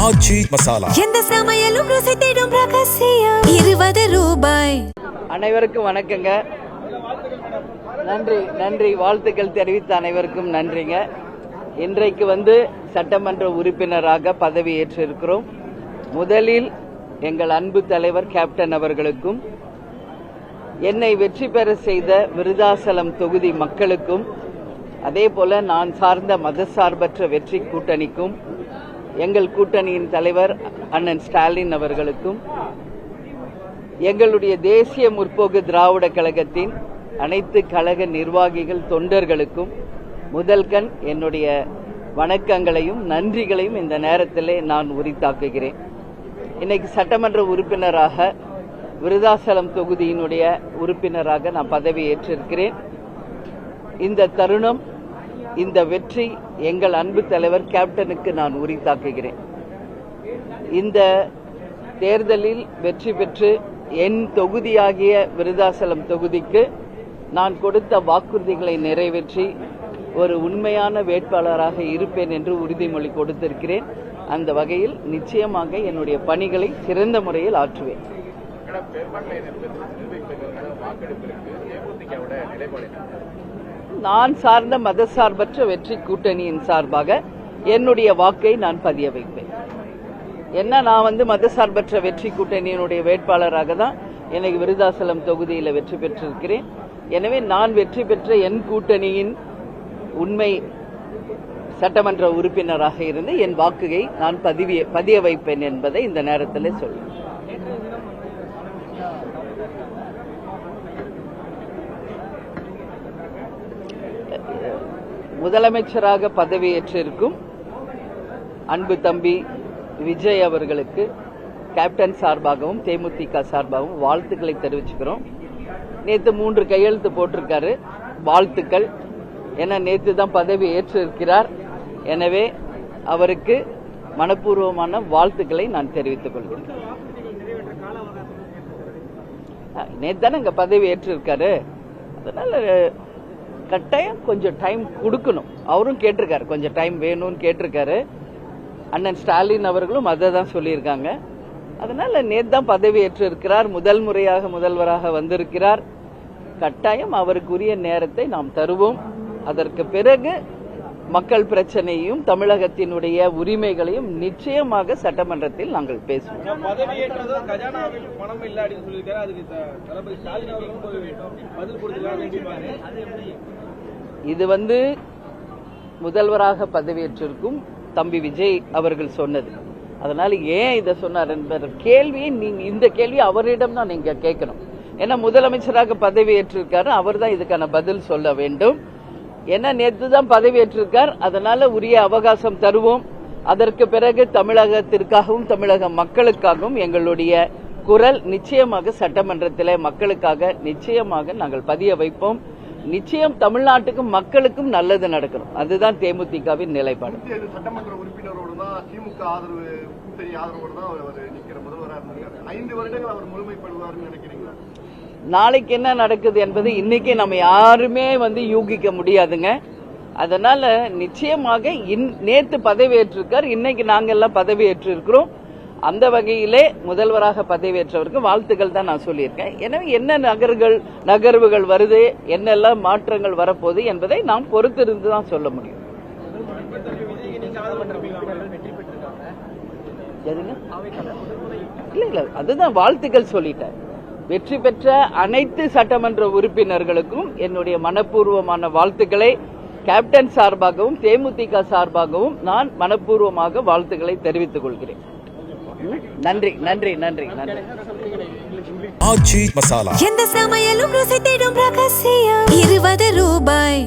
ஆச்சி மசாலா எந்த சமையலும் ருசி தேடும் ரகசியம் 20 ரூபாய். அனைவருக்கும் வணக்கங்க. நன்றி வாழ்த்துக்கள் தெரிவித்த அனைவருக்கும் நன்றிங்க. இன்றைக்கு சட்டமன்ற உறுப்பினராக பதவி ஏற்றிருக்கிறோம். முதலில் எங்கள் அன்பு தலைவர் கேப்டன் அவர்களுக்கும் என்னை வெற்றி பெற செய்த விருதாசலம் தொகுதி மக்களுக்கும் அதேபோல நான் சார்ந்த மதசார்பற்ற வெற்றி கூட்டணிக்கும் எங்கள் கூட்டணியின் தலைவர் அண்ணன் ஸ்டாலின் அவர்களுக்கும் எங்களுடைய தேசிய முற்போக்கு திராவிட கழகத்தின் அனைத்து கழக நிர்வாகிகள் தொண்டர்களுக்கும் முதல்கண் என்னுடைய வணக்கங்களையும் நன்றிகளையும் இந்த நேரத்திலே நான் உரித்தாக்குகிறேன். இன்னைக்கு சட்டமன்ற உறுப்பினராக விருதாசலம் தொகுதியினுடைய உறுப்பினராக நான் பதவி ஏற்றிருக்கிறேன். இந்த தருணம், இந்த வெற்றி எங்கள் அன்பு தலைவர் கேப்டனுக்கு நான் உரித்தாக்குகிறேன். இந்த தேர்தலில் வெற்றி பெற்று என் தொகுதியாகிய விருதாசலம் தொகுதிக்கு நான் கொடுத்த வாக்குறுதிகளை நிறைவேற்றி ஒரு உண்மையான வேட்பாளராக இருப்பேன் என்று உறுதிமொழி கொடுத்திருக்கிறேன். அந்த வகையில் நிச்சயமாக என்னுடைய பணிகளை சிறந்த முறையில் ஆற்றுவேன். நான் சார்ந்த மதசார்பற்ற வெற்றி கூட்டணியின் சார்பாக என்னுடைய வாக்கை நான் பதிய வைப்பேன். நான் மதசார்பற்ற வெற்றி கூட்டணியினுடைய வேட்பாளராக தான் எனக்கு விருதாசலம் தொகுதியில் வெற்றி பெற்றிருக்கிறேன். எனவே நான் வெற்றி பெற்ற என் கூட்டணியின் உண்மை சட்டமன்ற உறுப்பினராக இருந்து என் வாக்குயை நான் பதிய வைப்பேன் என்பதை இந்த நேரத்தில் சொல்லுவேன். முதலமைச்சராக பதவியேற்றிருக்கும் அன்பு தம்பி விஜய் அவர்களுக்கு கேப்டன் சார்பாகவும் தேமுதிக சார்பாகவும் வாழ்த்துக்களை தெரிவிச்சுக்கிறோம். நேற்று 3 கையெழுத்து போட்டிருக்காரு. வாழ்த்துக்கள். நேற்று தான் பதவி ஏற்றிருக்கிறார். எனவே அவருக்கு மனப்பூர்வமான வாழ்த்துக்களை நான் தெரிவித்துக் கொள்கிறேன். நேற்று தானே இங்க பதவி ஏற்றிருக்காரு. அதனால கட்டாயம் கொஞ்சம் டைம் கொடுக்கணும். அவரும் கேட்டிருக்காரு, கொஞ்சம் டைம் வேணும்னு கேட்டிருக்காரு. அண்ணன் ஸ்டாலின் அவர்களும் அதை தான் சொல்லியிருக்காங்க. அதனால நேற்று தான் பதவி ஏற்றிருக்கிறார். முதல் முறையாக முதல்வராக வந்திருக்கிறார். கட்டாயம் அவருக்குரிய நேரத்தை நாம் தருவோம். அதற்கு பிறகு மக்கள் பிரச்சனையும் தமிழகத்தினுடைய உரிமைகளையும் நிச்சயமாக சட்டமன்றத்தில் நாங்கள் பேசுவோம். இது முதல்வராக பதவியேற்றிருக்கும் தம்பி விஜய் அவர்கள் சொன்னது. அதனால ஏன் இதை சொன்னார் என்பது கேள்வியை இந்த கேள்வி அவரிடம் தான் நீங்க கேட்கணும். ஏன்னா முதலமைச்சராக பதவியேற்றிருக்காரு, அவர் தான் இதுக்கான பதில் சொல்ல வேண்டும். ஏன்னா நேற்று தான் பதவியேற்றிருக்கார். அதனால உரிய அவகாசம் தருவோம். அதற்கு பிறகு தமிழகத்திற்காகவும் தமிழக மக்களுக்காகவும் எங்களுடைய குரல் நிச்சயமாக சட்டமன்றத்தில் மக்களுக்காக நிச்சயமாக நாங்கள் பதிய வைப்போம். நிச்சயம் தமிழ்நாட்டுக்கும் மக்களுக்கும் நல்லது நடக்கணும். அதுதான் தேமுதிகவின் நிலைப்பாடு. சட்டமன்ற உறுப்பினரோடு தான் திமுக ஆதரவு கூட்டணி ஆதரவோடு தான் அவர் நிற்கிற முதல்வராக இருந்திருக்காரு. 5 வருடங்கள் அவர் முழுமைப்படுவார்னு நினைக்கிறீங்களா? நாளைக்கு என்ன நடக்குது என்பது இன்னைக்கு நம்ம யாருமே யூகிக்க முடியாதுங்க. அதனால நிச்சயமாக நேற்று பதவியேற்றிருக்கார், இன்னைக்கு நாங்க எல்லாம் பதவியேற்றிருக்கிறோம். அந்த வகையிலே முதல்வராக பதவியேற்றவருக்கு வாழ்த்துக்கள் தான் நான் சொல்லியிருக்கேன். எனவே என்ன நகர்வுகள் வருது, என்னெல்லாம் மாற்றங்கள் வரப்போகுது என்பதை நாம் பொறுத்திருந்து தான் சொல்ல முடியும். இல்ல அதுதான் வாழ்த்துக்கள் சொல்லிட்டேன். வெற்றி பெற்ற அனைத்து சட்டமன்ற உறுப்பினர்களுக்கும் என்னுடைய மனப்பூர்வமான வாழ்த்துக்களை கேப்டன் சார்பாகவும் தேமுதிக சார்பாகவும் நான் மனப்பூர்வமாக வாழ்த்துக்களை தெரிவித்துக் கொள்கிறேன். நன்றி நன்றி நன்றி நன்றி. ஆச்சி மசாலா எந்த சமையலும் ருசி தேடும் ரகசியம் 20 ரூபாய்.